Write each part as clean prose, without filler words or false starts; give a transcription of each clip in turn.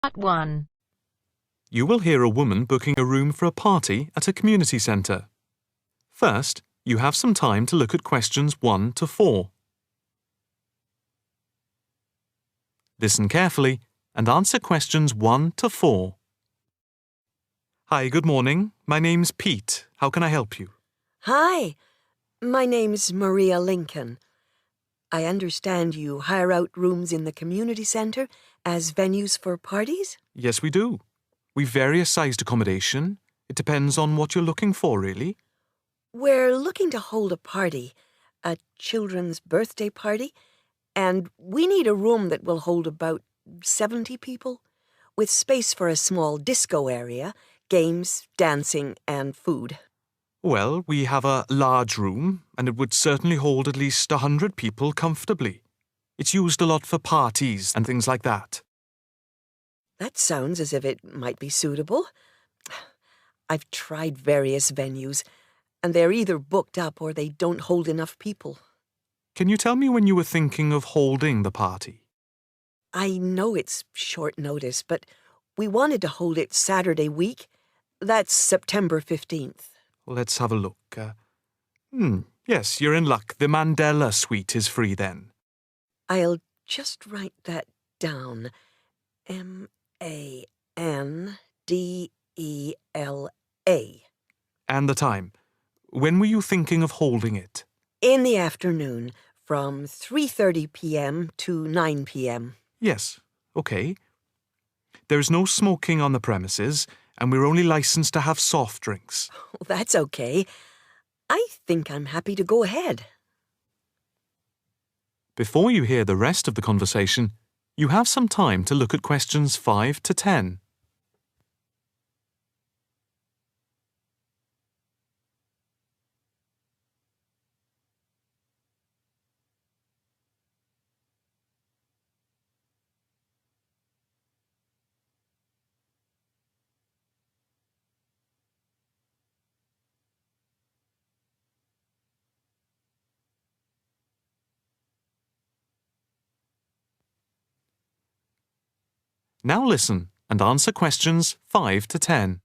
Part 1. You will hear a woman booking a room for a party at a community centre. First, you have some time to look at questions 1 to 4. Listen carefully and answer questions 1 to 4. Hi, good morning. My name's Pete. How can I help you? Hi, my name's Maria Lincoln. I understand you hire out rooms in the community centre as venues for parties? Yes, we do. We've various sized accommodation. It depends on what you're looking for, really. We're looking to hold a party, a children's birthday party, and we need a room that will hold about 70 people, with space for a small disco area, games, dancing, and food. Well, we have a large room, and it would certainly hold at least 100 people comfortably. It's used a lot for parties and things like that. That sounds as if it might be suitable. I've tried various venues, and they're either booked up or they don't hold enough people. Can you tell me when you were thinking of holding the party? I know it's short notice, but we wanted to hold it Saturday week. That's September 15th. Let's have a look. Yes, you're in luck. The Mandela suite is free then. I'll just write that down. Mandela. And the time. When were you thinking of holding it? In the afternoon, from 3:30 p.m. to 9 p.m. Yes, okay. There's no smoking on the premises, and we're only licensed to have soft drinks. That's okay. I think I'm happy to go ahead. Before you hear the rest of the conversation, you have some time to look at questions 5 to 10. Now listen and answer questions 5 to 10.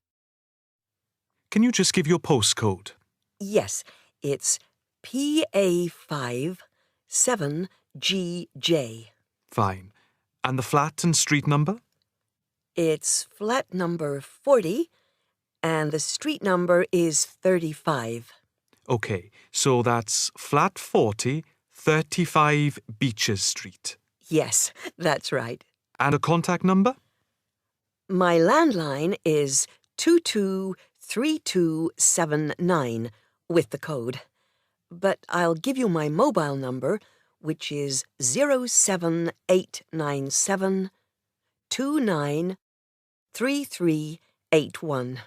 Can you just give your postcode? Yes, it's PA5 7GJ. Fine. And the flat and street number? It's flat number 40, and the street number is 35. Okay, so that's flat 40, 35 Beaches Street. Yes, that's right. And a contact number? My landline is 223279 with the code. But I'll give you my mobile number, which is 07897 293381.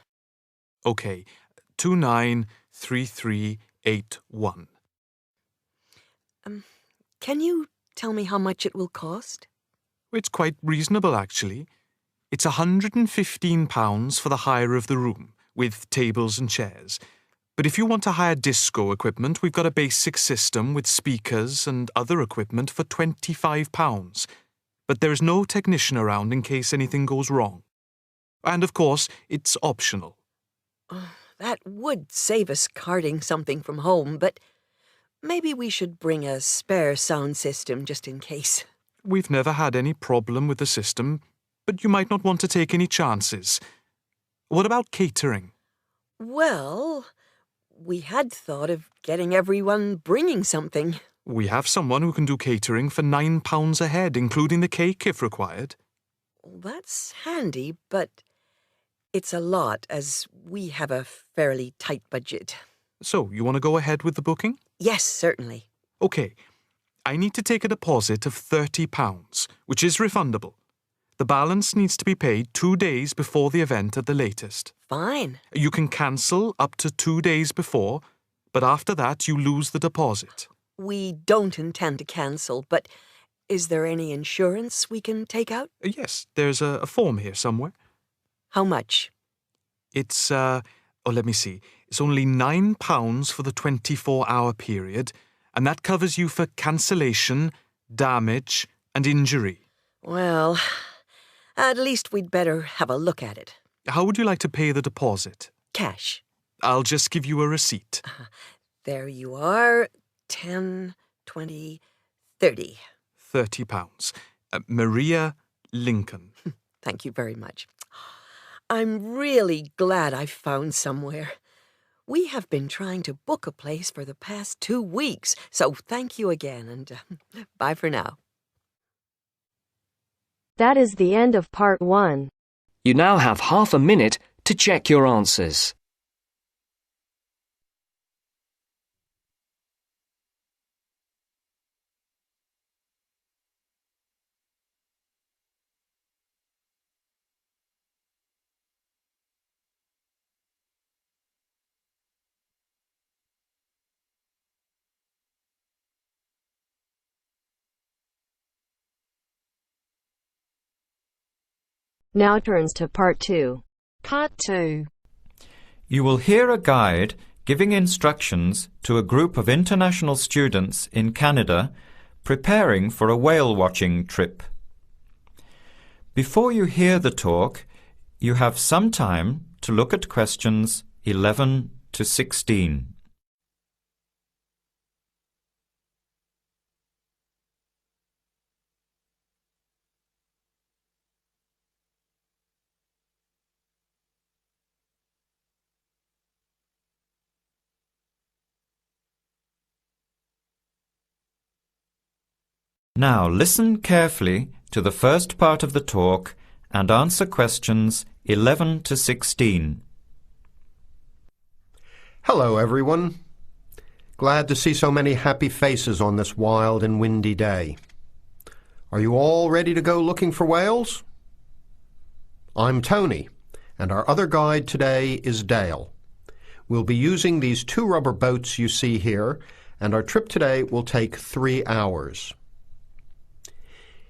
Okay, 293381. Can you tell me how much it will cost? It's quite reasonable, actually. It's £115 for the hire of the room, with tables and chairs. But if you want to hire disco equipment, we've got a basic system with speakers and other equipment for £25. But there is no technician around in case anything goes wrong. And of course, it's optional. That would save us carting something from home, but maybe we should bring a spare sound system just in case. We've never had any problem with the system, but you might not want to take any chances. What about catering? Well, we had thought of getting everyone bringing something. We have someone who can do catering for £9 a head, including the cake if required. That's handy, but it's a lot as we have a fairly tight budget. So, you want to go ahead with the booking? Yes, certainly. Okay. I need to take a deposit of £30, which is refundable. The balance needs to be paid 2 days before the event at the latest. Fine. You can cancel up to 2 days before, but after that you lose the deposit. We don't intend to cancel, but is there any insurance we can take out? Yes, there's a form here somewhere. How much? It's, let me see. It's only £9 for the 24-hour period, and that covers you for cancellation, damage, and injury. Well, At least we'd better have a look at it. How would you like to pay the deposit? Cash. I'll just give you a receipt. There you are. 10, 20, 30. £30. Maria Lincoln. Thank you very much. I'm really glad I found somewhere. We have been trying to book a place for the past 2 weeks, so thank you again, and bye for now. That is the end of part 1. You now have half a minute to check your answers. Now turns to part 2. Part 2. You will hear a guide giving instructions to a group of international students in Canada preparing for a whale-watching trip. Before you hear the talk, you have some time to look at questions 11 to 16. Now listen carefully to the first part of the talk and answer questions 11 to 16. Hello, everyone. Glad to see so many happy faces on this wild and windy day. Are you all ready to go looking for whales? I'm Tony, and our other guide today is Dale. We'll be using these 2 rubber boats you see here, and our trip today will take 3 hours.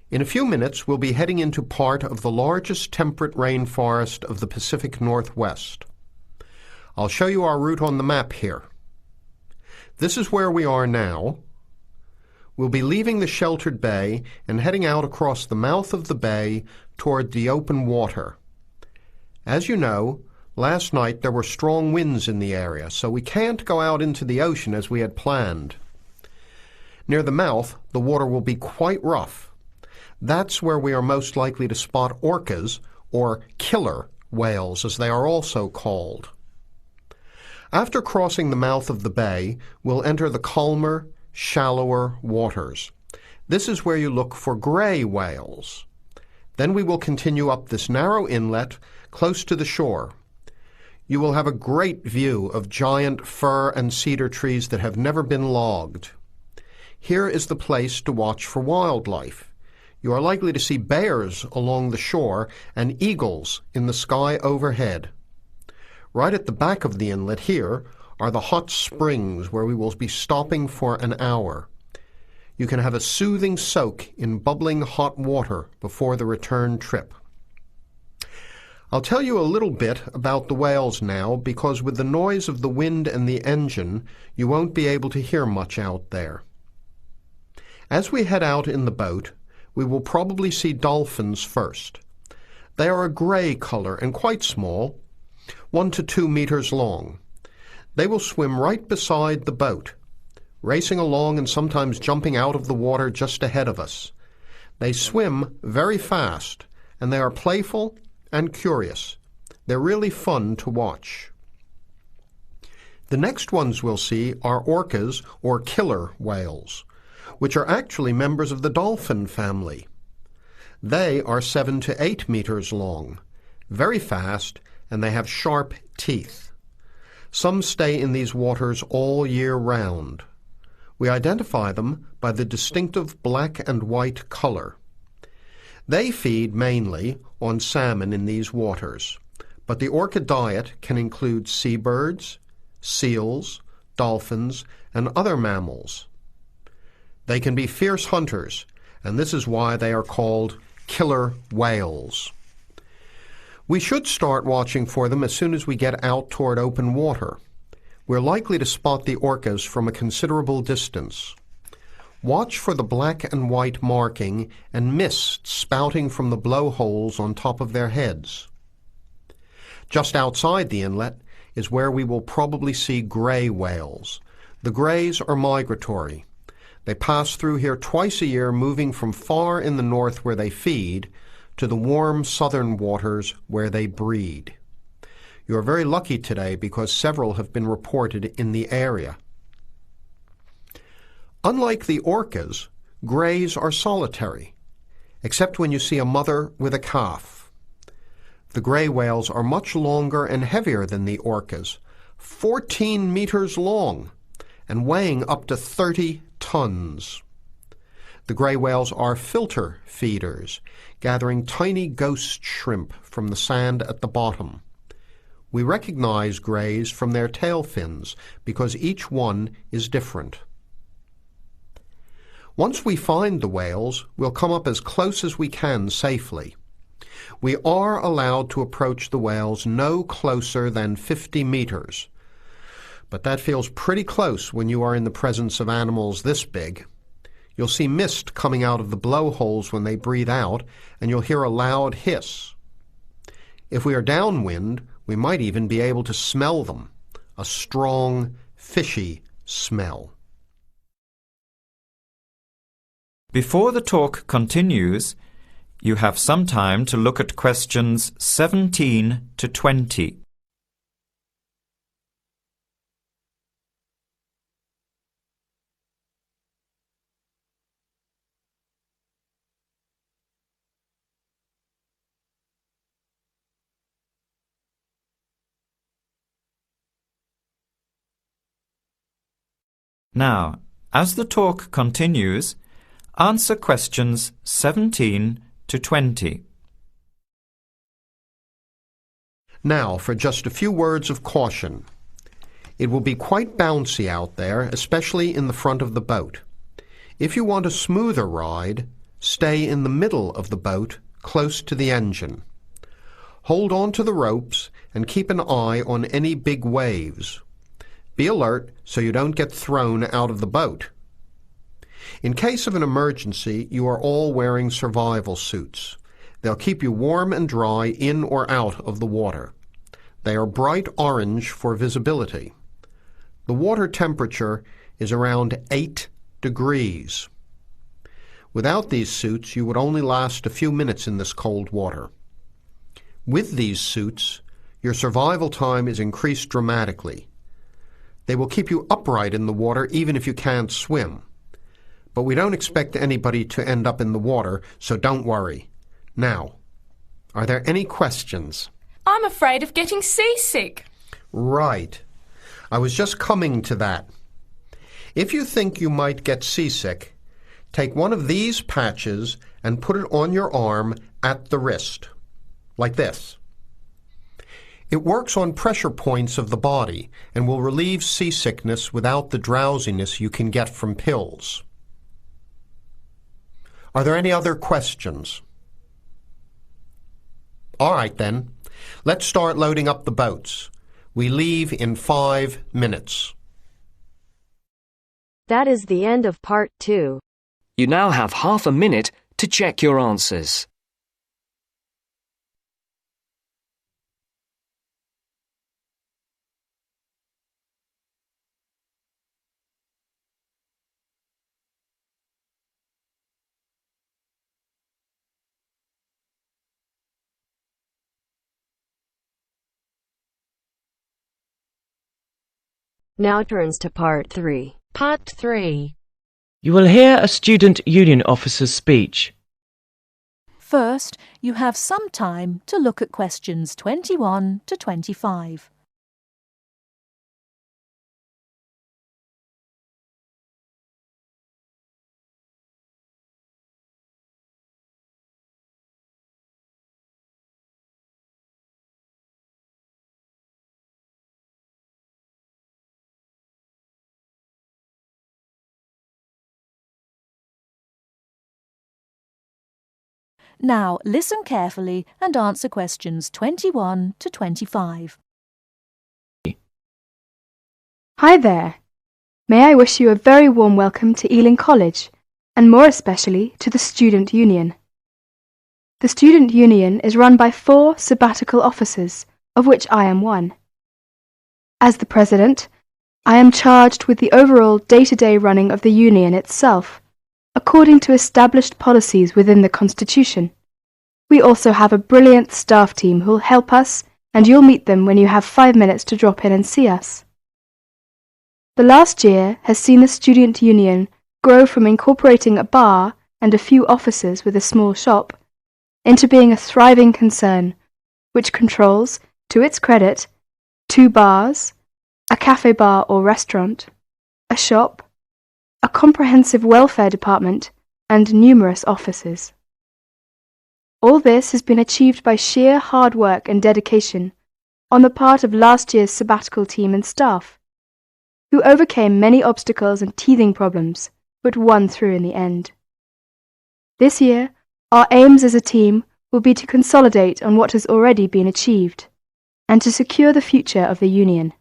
In a few minutes, we'll be heading into part of the largest temperate rainforest of the Pacific Northwest. I'll show you our route on the map here. This is where we are now. We'll be leaving the sheltered bay and heading out across the mouth of the bay toward the open water. As you know, last night there were strong winds in the area, so we can't go out into the ocean as we had planned. Near the mouth, the water will be quite rough. That's where we are most likely to spot orcas, or killer whales, as they are also called. After crossing the mouth of the bay, we'll enter the calmer, shallower waters. This is where you look for gray whales. Then we will continue up this narrow inlet close to the shore. You will have a great view of giant fir and cedar trees that have never been logged. Here is the place to watch for wildlife. You are likely to see bears along the shore and eagles in the sky overhead. Right at the back of the inlet here are the hot springs where we will be stopping for an hour. You can have a soothing soak in bubbling hot water before the return trip. I'll tell you a little bit about the whales now, because with the noise of the wind and the engine, you won't be able to hear much out there. As we head out in the boat, we will probably see dolphins first. They are a gray color and quite small, 1 to 2 meters long. They will swim right beside the boat, racing along and sometimes jumping out of the water just ahead of us. They swim very fast, and they are playful and curious. They're really fun to watch. The next ones we'll see are orcas, or killer whales, which are actually members of the dolphin family. They are 7 to 8 meters long, very fast, and they have sharp teeth. Some stay in these waters all year round. We identify them by the distinctive black and white color. They feed mainly on salmon in these waters, but the orca diet can include seabirds, seals, dolphins, and other mammals. They can be fierce hunters, and this is why they are called killer whales. We should start watching for them as soon as we get out toward open water. We're likely to spot the orcas from a considerable distance. Watch for the black and white marking and mist spouting from the blowholes on top of their heads. Just outside the inlet is where we will probably see grey whales. The greys are migratory. They pass through here twice a year, moving from far in the north where they feed to the warm southern waters where they breed. You are very lucky today because several have been reported in the area. Unlike the orcas, greys are solitary, except when you see a mother with a calf. The grey whales are much longer and heavier than the orcas, 14 meters long and weighing up to 30 tons. The grey whales are filter feeders, gathering tiny ghost shrimp from the sand at the bottom. We recognize greys from their tail fins because each one is different. Once we find the whales, we'll come up as close as we can safely. We are allowed to approach the whales no closer than 50 meters, but that feels pretty close when you are in the presence of animals this big. You'll see mist coming out of the blowholes when they breathe out, and you'll hear a loud hiss. If we are downwind, we might even be able to smell them, a strong, fishy smell. Before the talk continues, you have some time to look at questions 17 to 20. Now, as the talk continues, answer questions 17 to 20. Now, for just a few words of caution. It will be quite bouncy out there, especially in the front of the boat. If you want a smoother ride, stay in the middle of the boat, close to the engine. Hold on to the ropes and keep an eye on any big waves. Be alert so you don't get thrown out of the boat. In case of an emergency, you are all wearing survival suits. They'll keep you warm and dry in or out of the water. They are bright orange for visibility. The water temperature is around 8 degrees. Without these suits, you would only last a few minutes in this cold water. With these suits, your survival time is increased dramatically. They will keep you upright in the water even if you can't swim. But we don't expect anybody to end up in the water, so don't worry. Now, are there any questions? I'm afraid of getting seasick. Right. I was just coming to that. If you think you might get seasick, take one of these patches and put it on your arm at the wrist, like this. It works on pressure points of the body and will relieve seasickness without the drowsiness you can get from pills. Are there any other questions? All right then, let's start loading up the boats. We leave in 5 minutes. That is the end of part 2. You now have half a minute to check your answers. Now turns to part 3. Part 3. You will hear a student union officer's speech. First, you have some time to look at questions 21 to 25. Now, listen carefully and answer questions 21 to 25. Hi there. May I wish you a very warm welcome to Ealing College, and more especially to the Student Union. The Student Union is run by 4 sabbatical officers, of which I am one. As the President, I am charged with the overall day-to-day running of the Union itself, according to established policies within the Constitution. We also have a brilliant staff team who'll help us, and you'll meet them when you have 5 minutes to drop in and see us. The last year has seen the Student Union grow from incorporating a bar and a few offices with a small shop into being a thriving concern, which controls, to its credit, 2 bars, a cafe bar or restaurant, a shop, a comprehensive welfare department, and numerous offices. All this has been achieved by sheer hard work and dedication on the part of last year's sabbatical team and staff, who overcame many obstacles and teething problems, but won through in the end. This year, our aims as a team will be to consolidate on what has already been achieved, and to secure the future of the Union.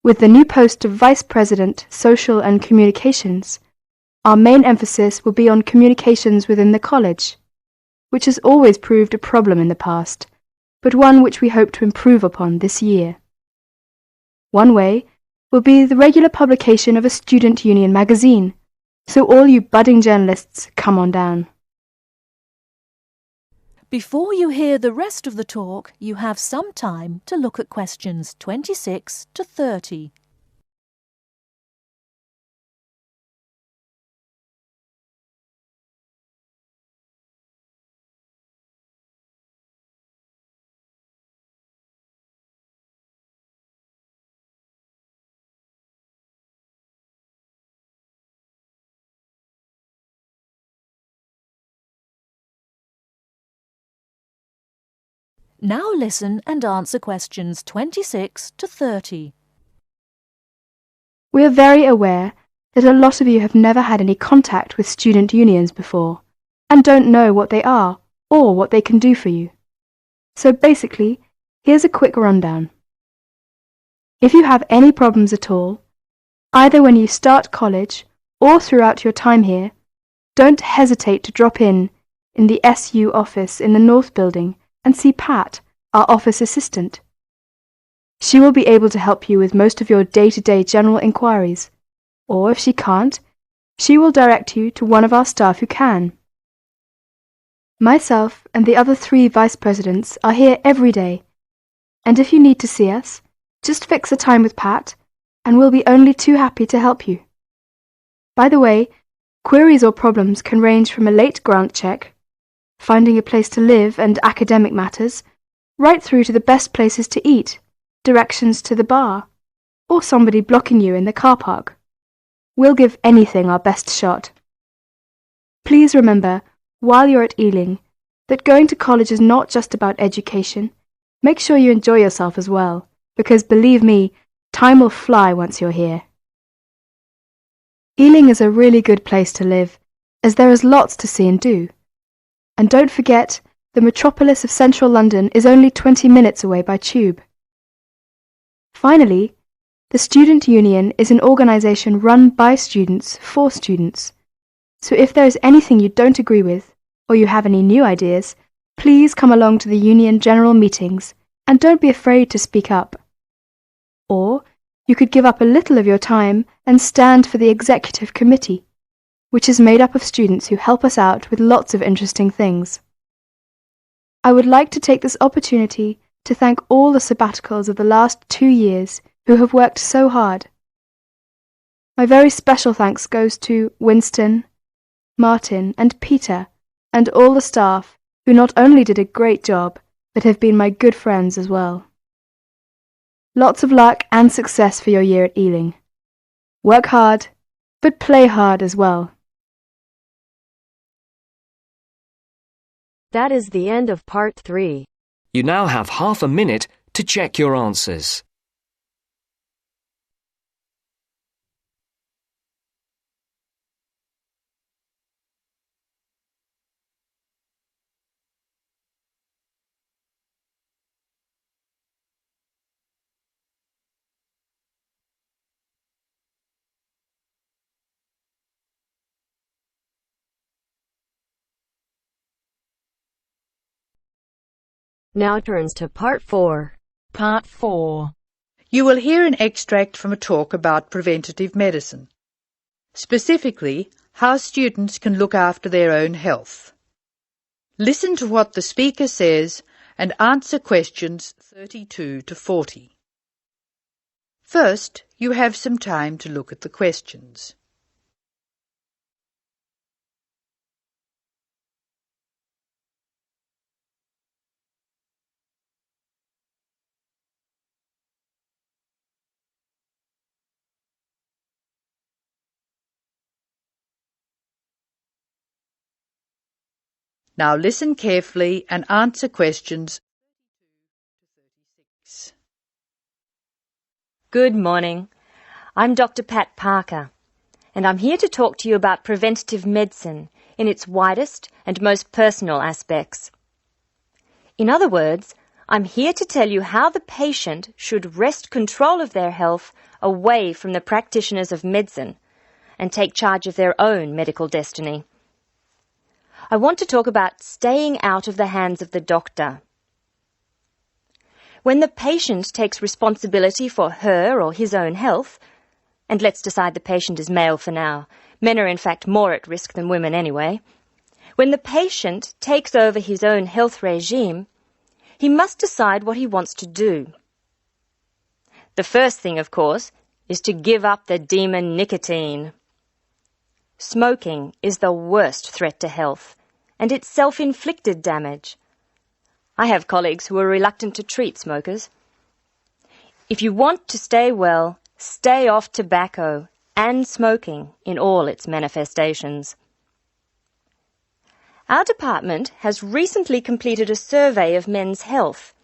With the new post of Vice President, Social and Communications, our main emphasis will be on communications within the college, which has always proved a problem in the past, but one which we hope to improve upon this year. One way will be the regular publication of a Student Union magazine, so all you budding journalists, come on down. Before you hear the rest of the talk, you have some time to look at questions 26 to 30. Now listen and answer questions 26 to 30. We are very aware that a lot of you have never had any contact with student unions before, and don't know what they are or what they can do for you. So basically, here's a quick rundown. If you have any problems at all, either when you start college or throughout your time here, don't hesitate to drop in the SU office in the North Building and see Pat, our office assistant. She will be able to help you with most of your day-to-day general inquiries, or if she can't, she will direct you to one of our staff who can. Myself and the other 3 vice presidents are here every day, and if you need to see us, just fix a time with Pat, and we'll be only too happy to help you. By the way, queries or problems can range from a late grant check, finding a place to live and academic matters, right through to the best places to eat, directions to the bar, or somebody blocking you in the car park. We'll give anything our best shot. Please remember, while you're at Ealing, that going to college is not just about education. Make sure you enjoy yourself as well, because believe me, time will fly once you're here. Ealing is a really good place to live, as there is lots to see and do. And don't forget, the metropolis of central London is only 20 minutes away by tube. Finally, the Student Union is an organisation run by students for students. So if there is anything you don't agree with, or you have any new ideas, please come along to the Union General Meetings and don't be afraid to speak up. Or you could give up a little of your time and stand for the Executive Committee, which is made up of students who help us out with lots of interesting things. I would like to take this opportunity to thank all the sabbaticals of the last 2 years who have worked so hard. My very special thanks goes to Winston, Martin and Peter and all the staff who not only did a great job, but have been my good friends as well. Lots of luck and success for your year at Ealing. Work hard, but play hard as well. That is the end of part 3. You now have half a minute to check your answers. Now turns to Part 4. Part 4. You will hear an extract from a talk about preventative medicine. Specifically, how students can look after their own health. Listen to what the speaker says and answer questions 32 to 40. First, you have some time to look at the questions. Now listen carefully and answer questions 32 to 36. Good morning. I'm Dr. Pat Parker, and I'm here to talk to you about preventative medicine in its widest and most personal aspects. In other words, I'm here to tell you how the patient should wrest control of their health away from the practitioners of medicine and take charge of their own medical destiny. I want to talk about staying out of the hands of the doctor. When the patient takes responsibility for her or his own health, and let's decide the patient is male for now, men are in fact more at risk than women anyway, when the patient takes over his own health regime, he must decide what he wants to do. The first thing, of course, is to give up the demon nicotine. Smoking is the worst threat to health, and it's self-inflicted damage. I have colleagues who are reluctant to treat smokers. If you want to stay well, stay off tobacco and smoking in all its manifestations. Our department has recently completed a survey of men's health.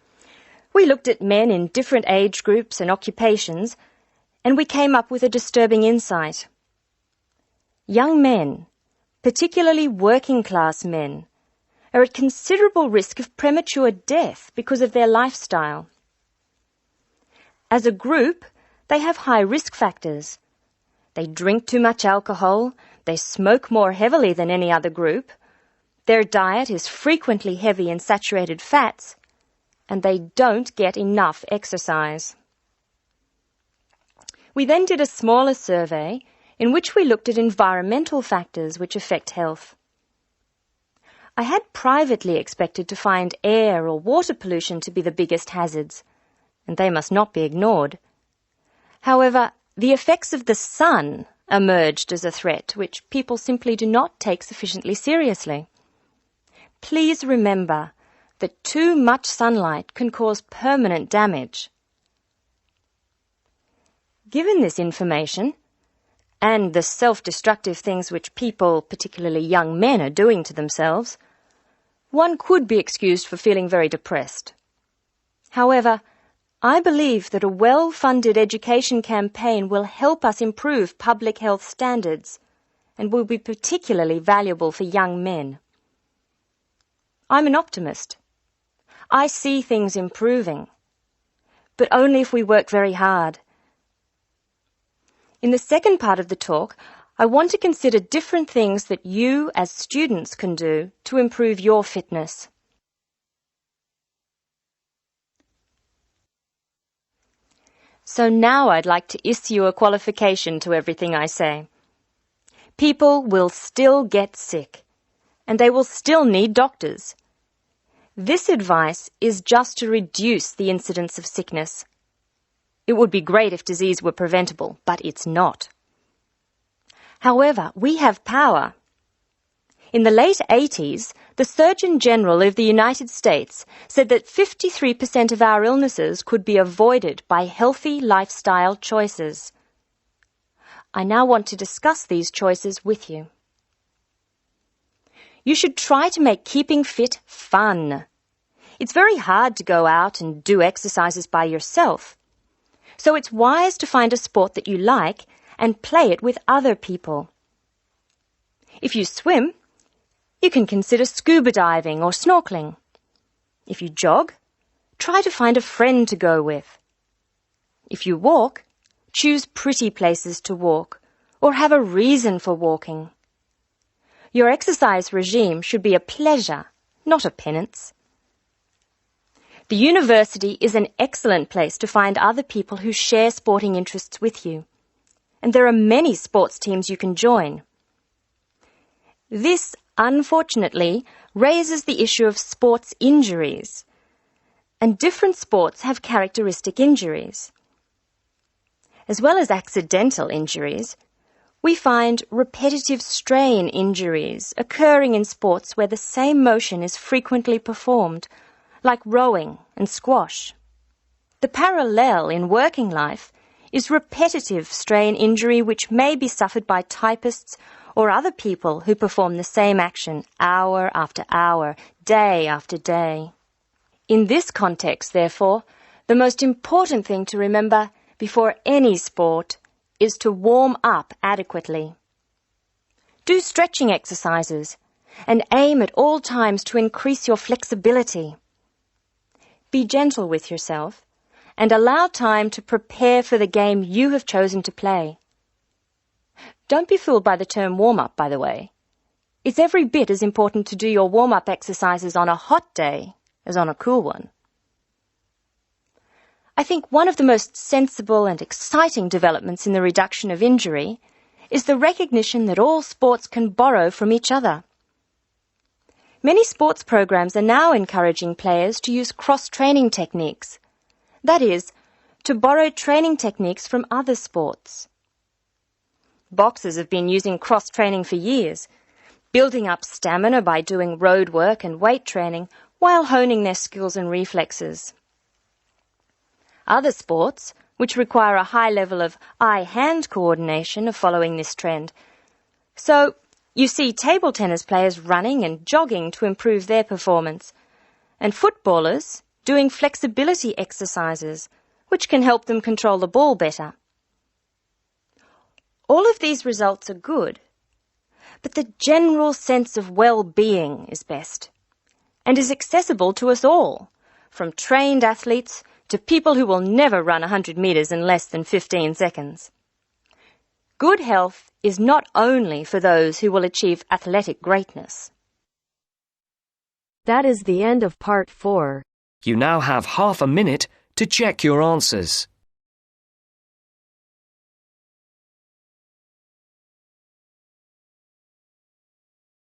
We looked at men in different age groups and occupations, and we came up with a disturbing insight. Young men, particularly working-class men, are at considerable risk of premature death because of their lifestyle. As a group, they have high risk factors. They drink too much alcohol, they smoke more heavily than any other group, their diet is frequently heavy in saturated fats, and they don't get enough exercise. We then did a smaller survey in which we looked at environmental factors which affect health. I had privately expected to find air or water pollution to be the biggest hazards, and they must not be ignored. However, the effects of the sun emerged as a threat which people simply do not take sufficiently seriously. Please remember that too much sunlight can cause permanent damage. Given this information, and the self-destructive things which people, particularly young men, are doing to themselves, one could be excused for feeling very depressed. However, I believe that a well-funded education campaign will help us improve public health standards and will be particularly valuable for young men. I'm an optimist. I see things improving, but only if we work very hard. In the second part of the talk, I want to consider different things that you as students can do to improve your fitness. So now I'd like to issue a qualification to everything I say. People will still get sick, and they will still need doctors. This advice is just to reduce the incidence of sickness. It would be great if disease were preventable, but it's not. However, we have power. In the late 80s, the Surgeon General of the United States said that 53% of our illnesses could be avoided by healthy lifestyle choices. I now want to discuss these choices with you. You should try to make keeping fit fun. It's very hard to go out and do exercises by yourself. So it's wise to find a sport that you like and play it with other people. If you swim, you can consider scuba diving or snorkeling. If you jog, try to find a friend to go with. If you walk, choose pretty places to walk or have a reason for walking. Your exercise regime should be a pleasure, not a penance. The university is an excellent place to find other people who share sporting interests with you. And there are many sports teams you can join. This, unfortunately, raises the issue of sports injuries. And different sports have characteristic injuries. As well as accidental injuries, we find repetitive strain injuries occurring in sports where the same motion is frequently performed, like rowing and squash. The parallel in working life is repetitive strain injury which may be suffered by typists or other people who perform the same action hour after hour, day after day. In this context, therefore, the most important thing to remember before any sport is to warm up adequately. Do stretching exercises and aim at all times to increase your flexibility. Be gentle with yourself and allow time to prepare for the game you have chosen to play. Don't be fooled by the term warm-up, by the way. It's every bit as important to do your warm-up exercises on a hot day as on a cool one. I think one of the most sensible and exciting developments in the reduction of injury is the recognition that all sports can borrow from each other. Many sports programs are now encouraging players to use cross-training techniques. That is, to borrow training techniques from other sports. Boxers have been using cross-training for years, building up stamina by doing road work and weight training while honing their skills and reflexes. Other sports, which require a high level of eye-hand coordination, are following this trend. So, you see table tennis players running and jogging to improve their performance, and footballers doing flexibility exercises, which can help them control the ball better. All of these results are good, but the general sense of well-being is best, and is accessible to us all, from trained athletes to people who will never run 100 metres in less than 15 seconds. Good health is not only for those who will achieve athletic greatness. That is the end of part 4. You now have half a minute to check your answers.